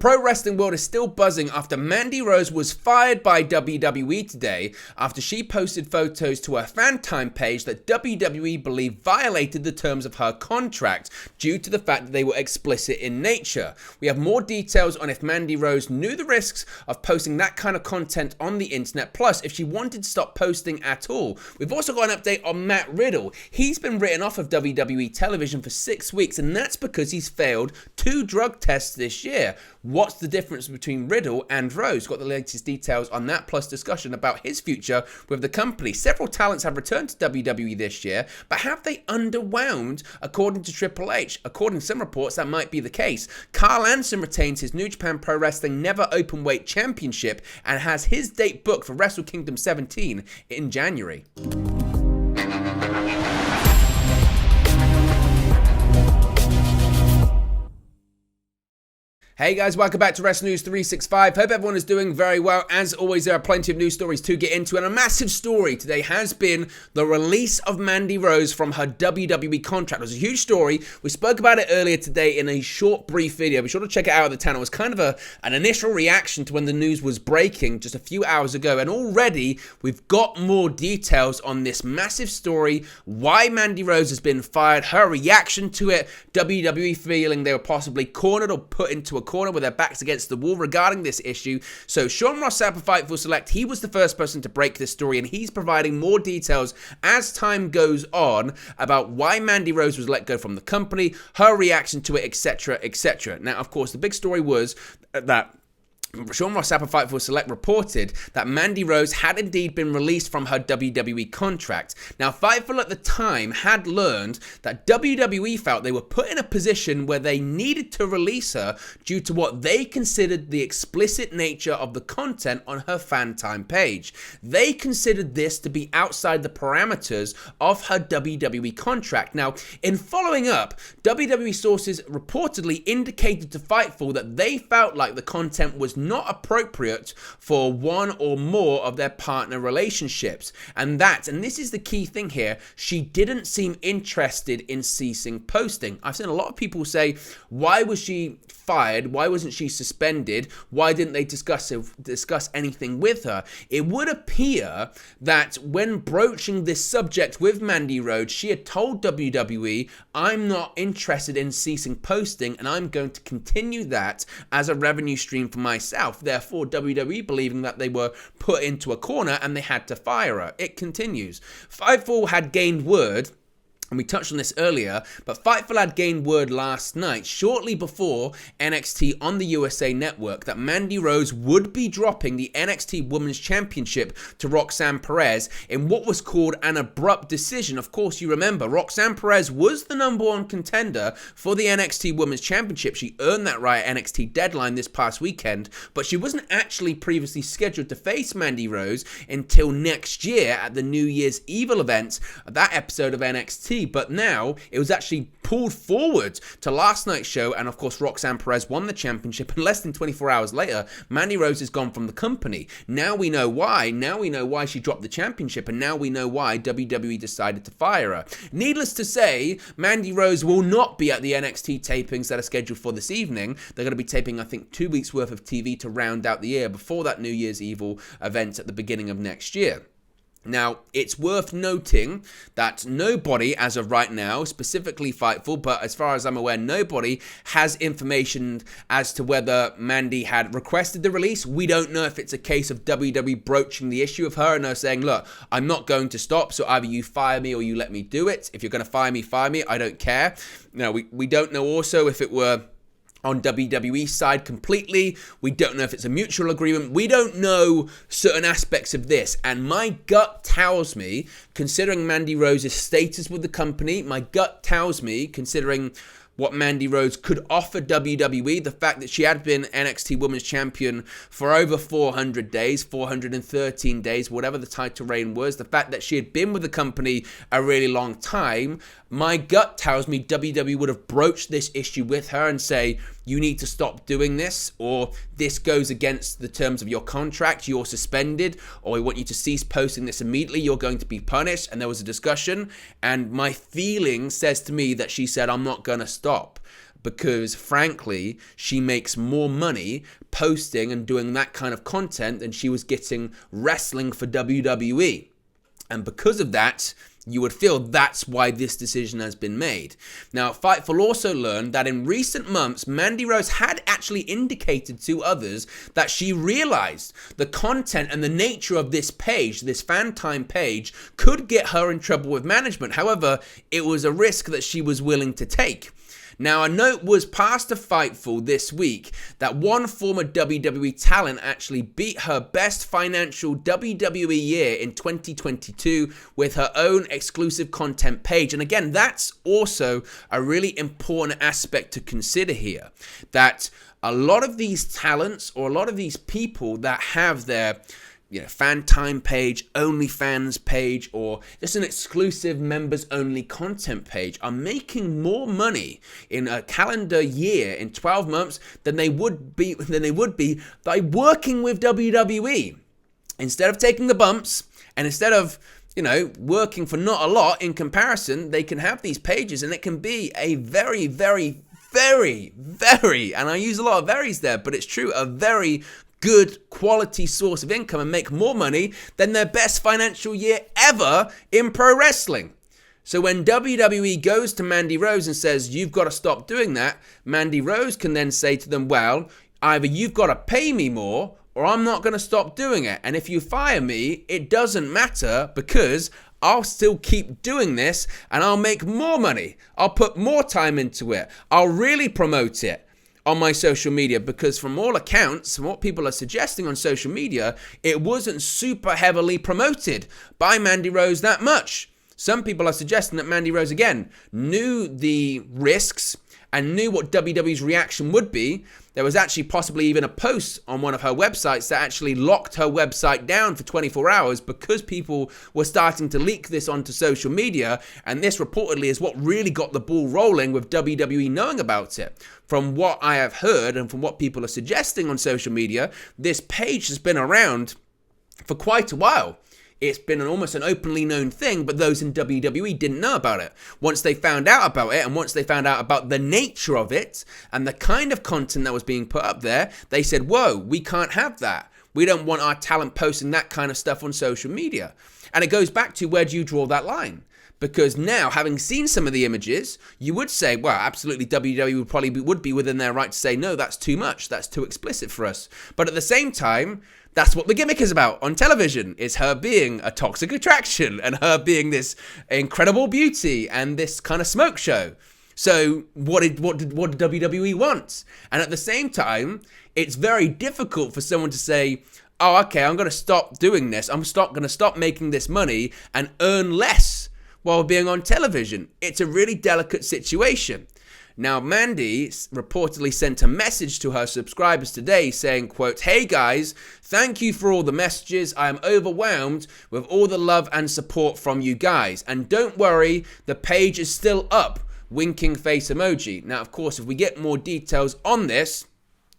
Pro wrestling world is still buzzing after Mandy Rose was fired by WWE today after she posted photos to her fan time page that WWE believed violated the terms of her contract due to the fact that they were explicit in nature. We have more details on if Mandy Rose knew the risks of posting that kind of content on the internet, plus if she wanted to stop posting at all. We've also got an update on Matt Riddle. He's been written off of WWE television for 6 weeks, and that's because he's failed 2 drug tests this year. What's the difference between Riddle and Rose? Got the latest details on that, plus discussion about his future with the company. Several talents have returned to WWE this year, but have they underwhelmed according to Triple H? According to some reports, that might be the case. Carl Anderson retains his New Japan Pro Wrestling Never Openweight Championship and has his date booked for Wrestle Kingdom 17 in January. Hey guys, welcome back to Wrestling News 365. Hope everyone is doing very well. As always, there are plenty of news stories to get into, and a massive story today has been the release of Mandy Rose from her WWE contract. It was a huge story. We spoke about it earlier today in a short, brief video. Be sure to check it out on the channel. It was kind of an initial reaction to when the news was breaking just a few hours ago, and already we've got more details on this massive story, why Mandy Rose has been fired, her reaction to it, WWE feeling they were possibly cornered or put into a corner with their backs against the wall regarding this issue. So Sean Ross Sapp of Fightful Select, he was the first person to break this story, and he's providing more details as time goes on about why Mandy Rose was let go from the company, her reaction to it, etc., etc. Now, of course, the big story was that Sean Ross Sapp of Fightful Select reported that Mandy Rose had indeed been released from her WWE contract. Now, Fightful at the time had learned that WWE felt they were put in a position where they needed to release her due to what they considered the explicit nature of the content on her fan time page. They considered this to be outside the parameters of her WWE contract. Now, in following up, WWE sources reportedly indicated to Fightful that they felt like the content was not appropriate for one or more of their partner relationships. And this is the key thing here, she didn't seem interested in ceasing posting. I've seen a lot of people say, why was she fired? Why wasn't she suspended? Why didn't they discuss anything with her? It would appear that when broaching this subject with Mandy Rose, she had told WWE, I'm not interested in ceasing posting, and I'm going to continue that as a revenue stream for myself. Therefore, WWE believing that they were put into a corner and they had to fire her. It continues. Fightful had gained word, and we touched on this earlier, but Fightful had gained word last night, shortly before NXT on the USA Network, that Mandy Rose would be dropping the NXT Women's Championship to Roxanne Perez in what was called an abrupt decision. Of course, you remember, Roxanne Perez was the #1 contender for the NXT Women's Championship. She earned that right at NXT Deadline this past weekend, but she wasn't actually previously scheduled to face Mandy Rose until next year at the New Year's Evil event, that episode of NXT. But now it was actually pulled forward to last night's show, and of course Roxanne Perez won the championship, and less than 24 hours later Mandy Rose is gone from the company. Now we know why. Now we know why she dropped the championship, and now we know why WWE decided to fire her. Needless to say, Mandy Rose will not be at the NXT tapings that are scheduled for this evening. They're going to be taping, I think, 2 weeks worth of TV to round out the year before that New Year's Evil event at the beginning of next year. Now, it's worth noting that nobody, as of right now, specifically Fightful, but as far as I'm aware, nobody has information as to whether Mandy had requested the release. We don't know if it's a case of WWE broaching the issue of her and her saying, look, I'm not going to stop, so either you fire me or you let me do it. If you're going to fire me, I don't care. Now, we don't know also if it were on WWE's side completely. We don't know if it's a mutual agreement. We don't know certain aspects of this. And my gut tells me, considering Mandy Rose's status with the company, my gut tells me, considering what Mandy Rose could offer WWE, the fact that she had been NXT Women's Champion for over 400 days, 413 days, whatever the title reign was, the fact that she had been with the company a really long time, my gut tells me WWE would have broached this issue with her and say, you need to stop doing this, or this goes against the terms of your contract, you're suspended, or we want you to cease posting this immediately, you're going to be punished. And there was a discussion, and my feeling says to me that she said, I'm not going to stop. because frankly, she makes more money posting and doing that kind of content than she was getting wrestling for WWE. And because of that, you would feel that's why this decision has been made. Now, Fightful also learned that in recent months, Mandy Rose had actually indicated to others that she realized the content and the nature of this page, this fan time page, could get her in trouble with management. However, it was a risk that she was willing to take. Now, a note was passed to Fightful this week that one former WWE talent actually beat her best financial WWE year in 2022 with her own exclusive content page. And again, that's also a really important aspect to consider here, that a lot of these talents or a lot of these people that have their fan time page, OnlyFans page, or just an exclusive members only content page are making more money in a calendar year in 12 months than they would be by working with WWE. Instead of taking the bumps and instead of working for not a lot in comparison, they can have these pages and it can be a very, very, very, very, and I use a lot of verys there, but it's true, a very good quality source of income and make more money than their best financial year ever in pro wrestling. So when WWE goes to Mandy Rose and says, you've got to stop doing that, Mandy Rose can then say to them, well, either you've got to pay me more or I'm not going to stop doing it. And if you fire me, it doesn't matter because I'll still keep doing this and I'll make more money. I'll put more time into it. I'll really promote it on my social media, because from all accounts, from what people are suggesting on social media, it wasn't super heavily promoted by Mandy Rose that much. Some people are suggesting that Mandy Rose, again, knew the risks and knew what WWE's reaction would be. There was actually possibly even a post on one of her websites that actually locked her website down for 24 hours because people were starting to leak this onto social media. And this reportedly is what really got the ball rolling with WWE knowing about it. From what I have heard and from what people are suggesting on social media, this page has been around for quite a while. It's been almost an openly known thing, but those in WWE didn't know about it. Once they found out about it, and once they found out about the nature of it, and the kind of content that was being put up there, they said, whoa, we can't have that. We don't want our talent posting that kind of stuff on social media. And it goes back to, where do you draw that line? Because now, having seen some of the images, you would say, well, absolutely, WWE would be within their right to say, no, that's too much, that's too explicit for us. But at the same time, that's what the gimmick is about on television, is her being a toxic attraction and her being this incredible beauty and this kind of smoke show. So what did WWE want? And at the same time, it's very difficult for someone to say, oh, okay, I'm going to stop doing this. I'm going to stop making this money and earn less while being on television. It's a really delicate situation. Now, Mandy reportedly sent a message to her subscribers today saying, quote, hey guys, thank you for all the messages. I am overwhelmed with all the love and support from you guys. And don't worry, the page is still up. Winking face emoji. Now, of course, if we get more details on this,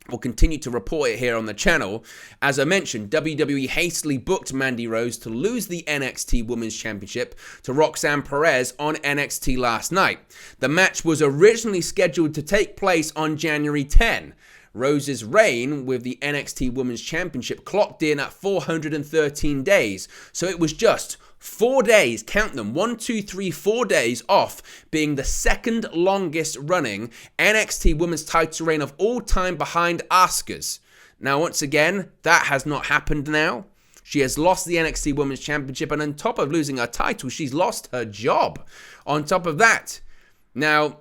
we'll continue to report it here on the channel. As I mentioned, WWE hastily booked Mandy Rose to lose the NXT Women's Championship to Roxanne Perez on NXT last night. The match was originally scheduled to take place on January 10. Rose's reign with the NXT Women's Championship clocked in at 413 days, so it was just 4 days, count them, 1, 2, 3, 4 days off being the second longest running NXT Women's title reign of all time behind Asuka's. Now, once again, that has not happened now. She has lost the NXT Women's Championship, and on top of losing her title, she's lost her job on top of that. Now,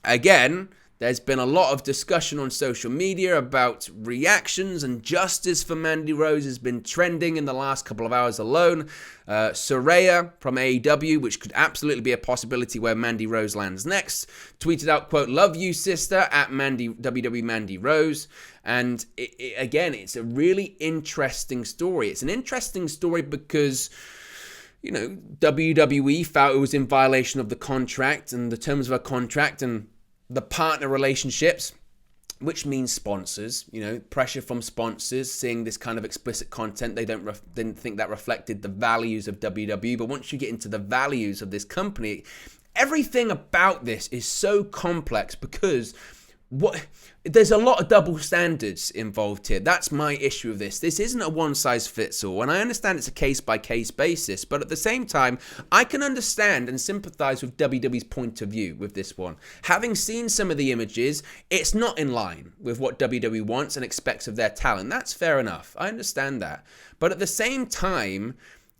again, there's been a lot of discussion on social media about reactions, and justice for Mandy Rose has been trending in the last couple of hours alone. Saraya from AEW, which could absolutely be a possibility where Mandy Rose lands next, tweeted out, quote, love you, sister, at WWE Mandy Rose. And again, it's a really interesting story. It's an interesting story because, WWE felt it was in violation of the contract and the terms of her contract and the partner relationships, which means sponsors, pressure from sponsors, seeing this kind of explicit content. They didn't think that reflected the values of WWE. But once you get into the values of this company, everything about this is so complex because there's a lot of double standards involved here. That's my issue with this. This isn't a one-size-fits-all, and I understand it's a case-by-case basis, but at the same time, I can understand and sympathize with WWE's point of view with this one. Having seen some of the images, it's not in line with what WWE wants and expects of their talent. That's fair enough. I understand that. But at the same time,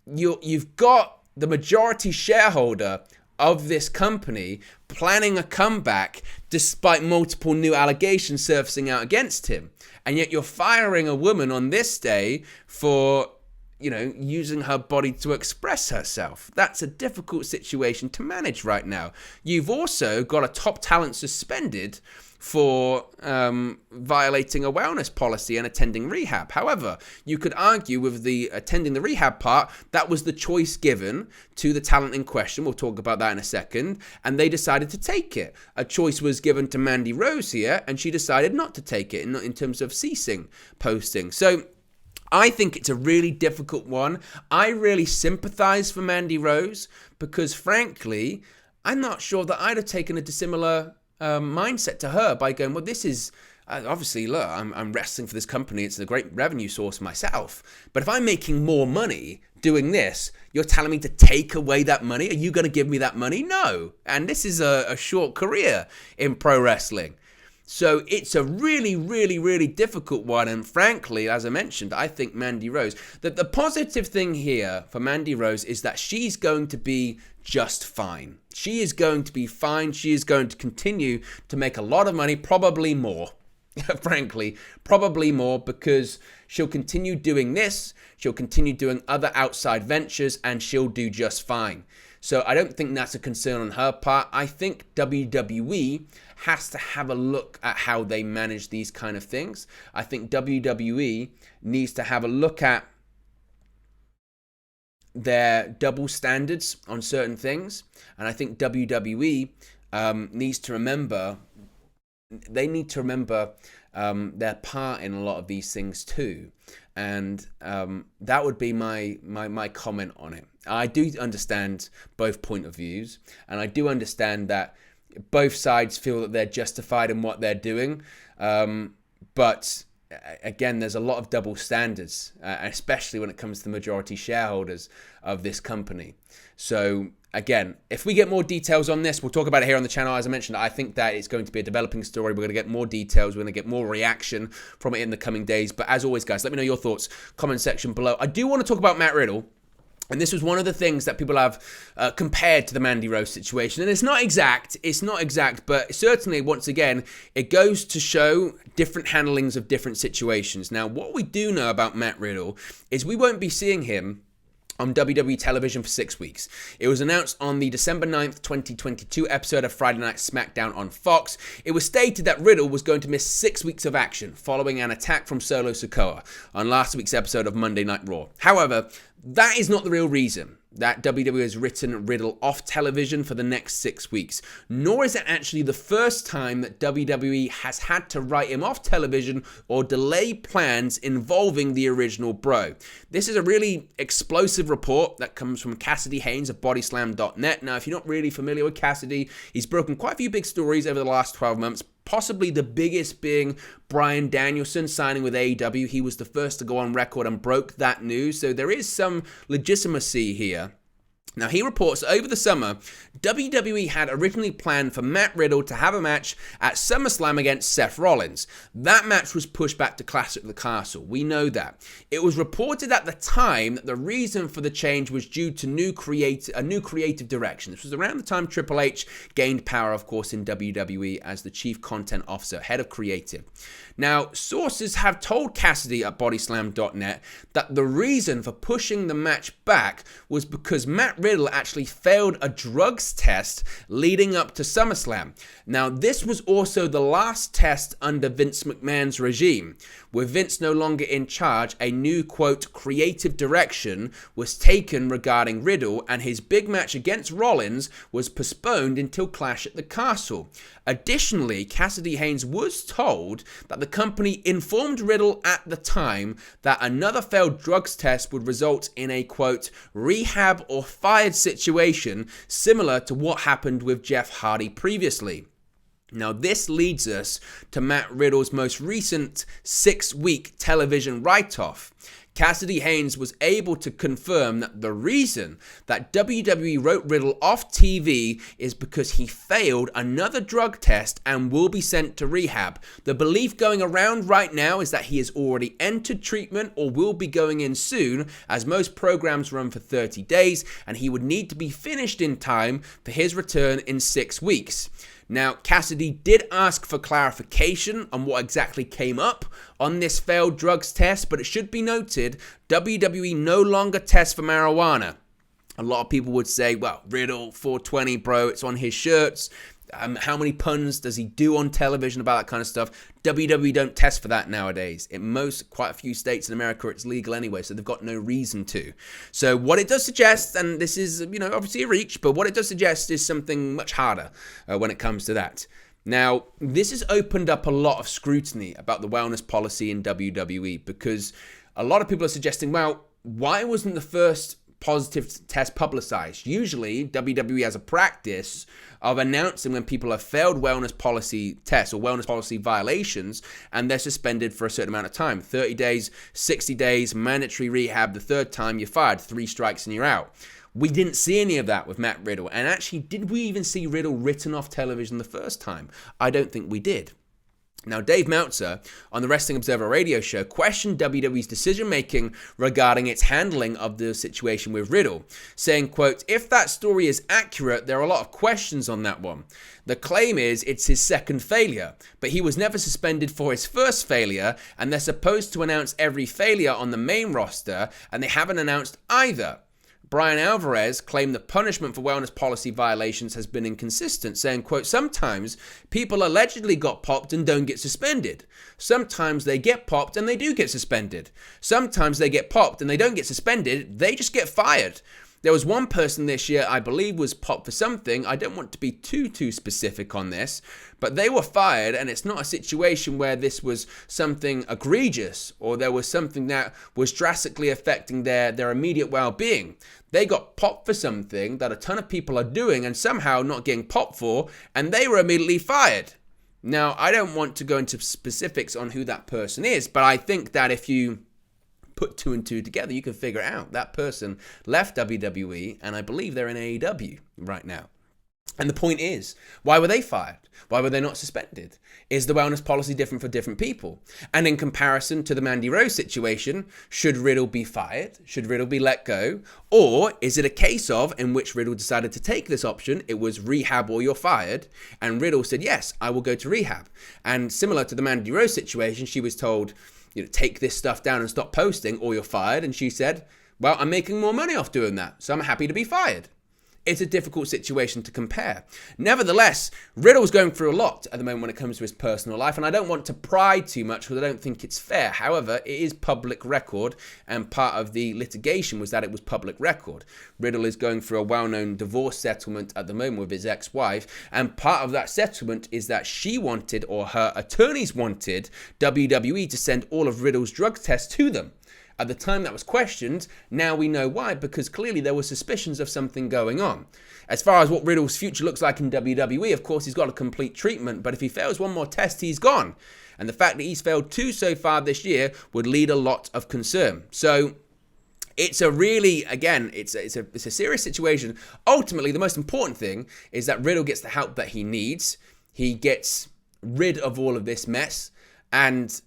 you've got the majority shareholder of this company planning a comeback despite multiple new allegations surfacing out against him. And yet you're firing a woman on this day for, using her body to express herself. That's a difficult situation to manage right now. You've also got a top talent suspended for violating a wellness policy and attending rehab. However, you could argue with the attending the rehab part, that was the choice given to the talent in question. We'll talk about that in a second. And they decided to take it. A choice was given to Mandy Rose here, and she decided not to take it in terms of ceasing posting. So I think it's a really difficult one. I really sympathize for Mandy Rose because, frankly, I'm not sure that I'd have taken a dissimilar mindset to her by going, well, this is obviously, look, I'm wrestling for this company. It's a great revenue source myself. But if I'm making more money doing this, you're telling me to take away that money? Are you going to give me that money? No. And this is a short career in pro wrestling. So it's a really, really, really difficult one. And frankly, as I mentioned, I think Mandy Rose, that the positive thing here for Mandy Rose is that she's going to be just fine. She is going to be fine. She is going to continue to make a lot of money, probably more. Frankly, probably more, because she'll continue doing this. She'll continue doing other outside ventures, and she'll do just fine. So I don't think that's a concern on her part. I think WWE has to have a look at how they manage these kind of things. I think WWE needs to have a look at their double standards on certain things. And I think WWE needs to remember, they need to remember their part in a lot of these things too. And that would be my comment on it. I do understand both point of views, and I do understand that both sides feel that they're justified in what they're doing. But again, there's a lot of double standards, especially when it comes to the majority shareholders of this company. So again, if we get more details on this, we'll talk about it here on the channel. As I mentioned, I think that it's going to be a developing story. We're going to get more details. We're going to get more reaction from it in the coming days. But as always, guys, let me know your thoughts. Comment section below. I do want to talk about Matt Riddle. And this was one of the things that people have compared to the Mandy Rose situation. And it's not exact, but certainly, once again, it goes to show different handlings of different situations. Now, what we do know about Matt Riddle is we won't be seeing him on WWE television for 6 weeks. It was announced on the December 9th, 2022 episode of Friday Night SmackDown on Fox. It was stated that Riddle was going to miss 6 weeks of action following an attack from Solo Sikoa on last week's episode of Monday Night Raw. However, that is not the real reason that WWE has written Riddle off television for the next 6 weeks, nor is it actually the first time that WWE has had to write him off television or delay plans involving the original Bro. This is a really explosive report that comes from Cassidy Haynes of Bodyslam.net. Now, if you're not really familiar with Cassidy, he's broken quite a few big stories over the last 12 months, possibly the biggest being Bryan Danielson signing with AEW. He was the first to go on record and broke that news, so there is some legitimacy here. Now, he reports that over the summer, WWE had originally planned for Matt Riddle to have a match at SummerSlam against Seth Rollins. That match was pushed back to Clash at the Castle. We know that. It was reported at the time that the reason for the change was due to a new creative direction. This was around the time Triple H gained power, of course, in WWE as the Chief Content Officer, head of creative. Now, sources have told Cassidy at Bodyslam.net that the reason for pushing the match back was because Matt Riddle actually failed a drugs test leading up to SummerSlam. Now, this was also the last test under Vince McMahon's regime. With Vince no longer in charge, a new, quote, creative direction was taken regarding Riddle, and his big match against Rollins was postponed until Clash at the Castle. Additionally, Cassidy Haynes was told that the company informed Riddle at the time that another failed drugs test would result in a, quote, rehab or fired situation similar to what happened with Jeff Hardy previously. Now, this leads us to Matt Riddle's most recent 6-week television write-off. Cassidy Haynes was able to confirm that the reason that WWE wrote Riddle off TV is because he failed another drug test and will be sent to rehab. The belief going around right now is that he has already entered treatment or will be going in soon, as most programs run for 30 days, and he would need to be finished in time for his return in 6 weeks. Now, Cassidy did ask for clarification on what exactly came up on this failed drugs test, but it should be noted, WWE no longer tests for marijuana. A lot of people would say, well, Riddle, 420, bro, it's on his shirts. How many puns does he do on television about that kind of stuff? WWE don't test for that nowadays. In quite a few states in America, it's legal anyway, so they've got no reason to. So what it does suggest, and this is, obviously a reach, but what it does suggest is something much harder when it comes to that. Now, this has opened up a lot of scrutiny about the wellness policy in WWE, because a lot of people are suggesting, well, why wasn't the first positive test publicized? Usually, WWE has a practice of announcing when people have failed wellness policy tests or wellness policy violations, and they're suspended for a certain amount of time. 30 days, 60 days, mandatory rehab. The third time, you're fired. 3 strikes and you're out. We didn't see any of that with Matt Riddle. And actually, did we even see Riddle written off television the first time? I don't think we did. Now, Dave Meltzer on the Wrestling Observer radio show questioned WWE's decision-making regarding its handling of the situation with Riddle, saying, quote, if that story is accurate, there are a lot of questions on that one. The claim is it's his second failure, but he was never suspended for his first failure, and they're supposed to announce every failure on the main roster, and they haven't announced either. Brian Alvarez claimed the punishment for wellness policy violations has been inconsistent, saying, quote, sometimes people allegedly got popped and don't get suspended. Sometimes they get popped and they do get suspended. Sometimes they get popped and they don't get suspended, they just get fired. There was one person this year, I believe, was popped for something. I don't want to be too specific on this, but they were fired, and it's not a situation where this was something egregious or there was something that was drastically affecting their immediate well-being. They got popped for something that a ton of people are doing and somehow not getting popped for, and they were immediately fired. Now, I don't want to go into specifics on who that person is, but I think that if you put 2 and 2 together, you can figure it out. That person left WWE, and I believe they're in AEW right now. And the point is, why were they fired? Why were they not suspended? Is the wellness policy different for different people? And in comparison to the Mandy Rose situation, should Riddle be fired? Should Riddle be let go? Or is it a case of in which Riddle decided to take this option? It was rehab or you're fired. And Riddle said, yes, I will go to rehab. And similar to the Mandy Rose situation, she was told, take this stuff down and stop posting or you're fired. And she said, well, I'm making more money off doing that, so I'm happy to be fired. It's a difficult situation to compare. Nevertheless, Riddle's going through a lot at the moment when it comes to his personal life, and I don't want to pry too much because I don't think it's fair. However, it is public record, and part of the litigation was that it was public record. Riddle is going through a well-known divorce settlement at the moment with his ex-wife, and part of that settlement is that she wanted, or her attorneys wanted, WWE to send all of Riddle's drug tests to them. At the time that was questioned, now we know why, because clearly there were suspicions of something going on. As far as what Riddle's future looks like in WWE, of course, he's got a complete treatment, but if he fails one more test, he's gone. And the fact that he's failed 2 so far this year would lead a lot of concern. So it's a really, again, it's a serious situation. Ultimately, the most important thing is that Riddle gets the help that he needs. He gets rid of all of this mess, and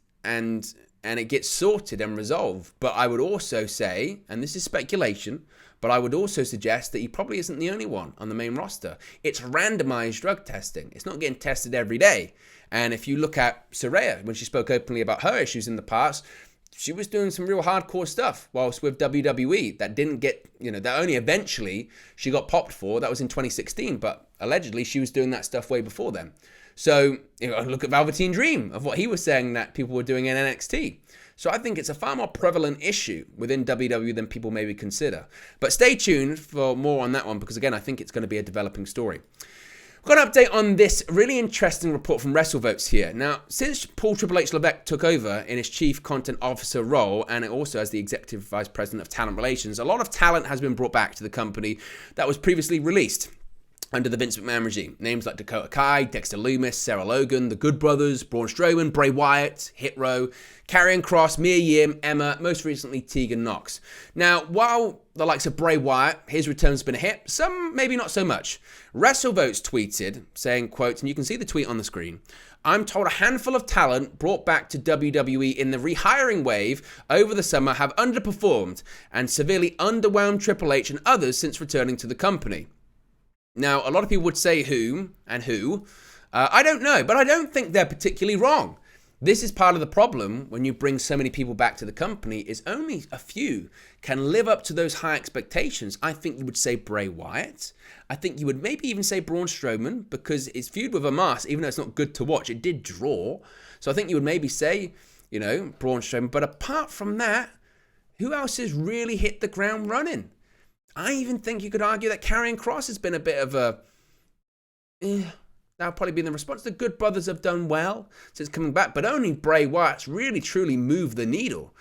it gets sorted and resolved. But I would also say, and this is speculation, but I would also suggest that he probably isn't the only one on the main roster. It's randomized drug testing. It's not getting tested every day. And if you look at Saraya, when she spoke openly about her issues in the past, she was doing some real hardcore stuff whilst with WWE that didn't get, that only eventually she got popped for. That was in 2016, but allegedly she was doing that stuff way before then. So, look at Velveteen Dream, of what he was saying that people were doing in NXT. So I think it's a far more prevalent issue within WWE than people maybe consider. But stay tuned for more on that one, because again, I think it's going to be a developing story. Got an update on this really interesting report from Wrestle Votes here. Now, since Paul Triple H Levesque took over in his Chief Content Officer role, and also as the Executive Vice President of Talent Relations, a lot of talent has been brought back to the company that was previously released under the Vince McMahon regime. Names like Dakota Kai, Dexter Lumis, Sarah Logan, the Good Brothers, Braun Strowman, Bray Wyatt, Hit Row, Karrion Kross, Mia Yim, Emma, most recently Tegan Nox. Now, while the likes of Bray Wyatt, his return's been a hit, some maybe not so much. WrestleVotes tweeted, saying, quote, and you can see the tweet on the screen, "I'm told a handful of talent brought back to WWE in the rehiring wave over the summer have underperformed and severely underwhelmed Triple H and others since returning to the company." Now, a lot of people would say who and who. I don't know, but I don't think they're particularly wrong. This is part of the problem when you bring so many people back to the company is only a few can live up to those high expectations. I think you would say Bray Wyatt. I think you would maybe even say Braun Strowman because his feud with Omos, even though it's not good to watch, it did draw. So I think you would maybe say, Braun Strowman. But apart from that, who else has really hit the ground running? I even think you could argue that Karrion Kross has been a bit of a... That'll probably be the response. The Good Brothers have done well since coming back, but only Bray Wyatt's really, truly moved the needle.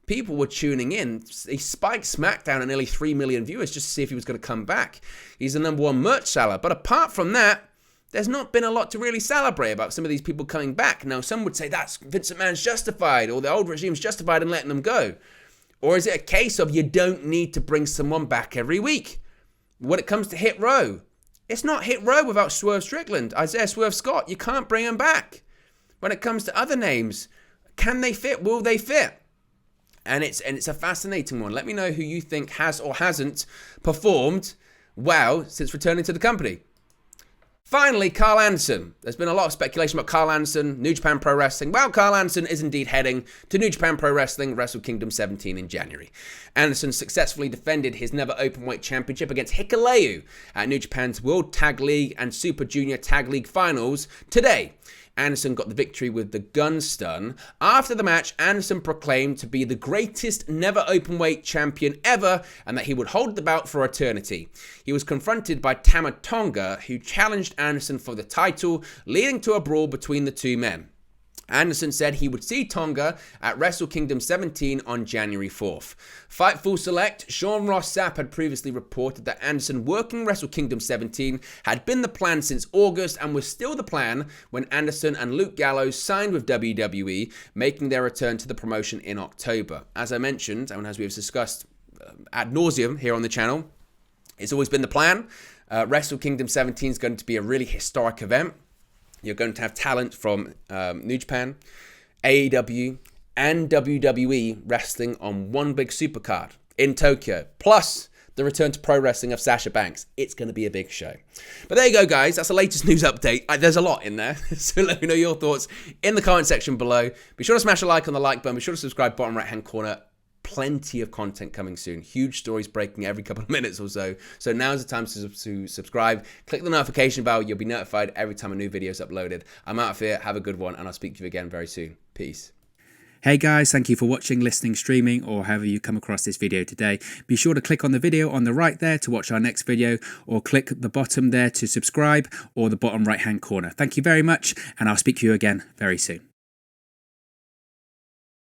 People were tuning in. He spiked SmackDown at nearly 3 million viewers just to see if he was going to come back. He's the #1 merch seller. But apart from that, there's not been a lot to really celebrate about some of these people coming back. Now, some would say that's Vince McMahon's justified, or the old regime's justified in letting them go. Or is it a case of you don't need to bring someone back every week? When it comes to Hit Row, it's not Hit Row without Swerve Strickland, Isaiah Swerve Scott. You can't bring them back. When it comes to other names, can they fit? Will they fit? And it's a fascinating one. Let me know who you think has or hasn't performed well since returning to the company. Finally, Carl Anderson. There's been a lot of speculation about Carl Anderson, New Japan Pro Wrestling. Well, Carl Anderson is indeed heading to New Japan Pro Wrestling Wrestle Kingdom 17 in January. Anderson successfully defended his Never Openweight Championship against Hikuleo at New Japan's World Tag League and Super Junior Tag League Finals today. Anderson got the victory with the gun stun. After the match, Anderson proclaimed to be the greatest Never Openweight champion ever and that he would hold the belt for eternity. He was confronted by Tama Tonga, who challenged Anderson for the title, leading to a brawl between the two men. Anderson said he would see Tonga at Wrestle Kingdom 17 on January 4th. Fightful Select, Sean Ross Sapp had previously reported that Anderson working Wrestle Kingdom 17 had been the plan since August and was still the plan when Anderson and Luke Gallows signed with WWE, making their return to the promotion in October. As I mentioned, and as we have discussed ad nauseum here on the channel, it's always been the plan. Wrestle Kingdom 17 is going to be a really historic event. You're going to have talent from New Japan, AEW, and WWE wrestling on one big supercard in Tokyo, plus the return to pro wrestling of Sasha Banks. It's going to be a big show. But there you go, guys. That's the latest news update. There's a lot in there, so let me know your thoughts in the comment section below. Be sure to smash a like on the like button. Be sure to subscribe, bottom right-hand corner. Plenty of content coming soon. Huge stories breaking every couple of minutes or so. So now's the time to subscribe. Click the notification bell. You'll be notified every time a new video is uploaded. I'm out of here. Have a good one, and I'll speak to you again very soon. Peace. Hey guys, thank you for watching, listening, streaming, or however you come across this video today. Be sure to click on the video on the right there to watch our next video, or click the bottom there to subscribe, or the bottom right hand corner. Thank you very much, and I'll speak to you again very soon.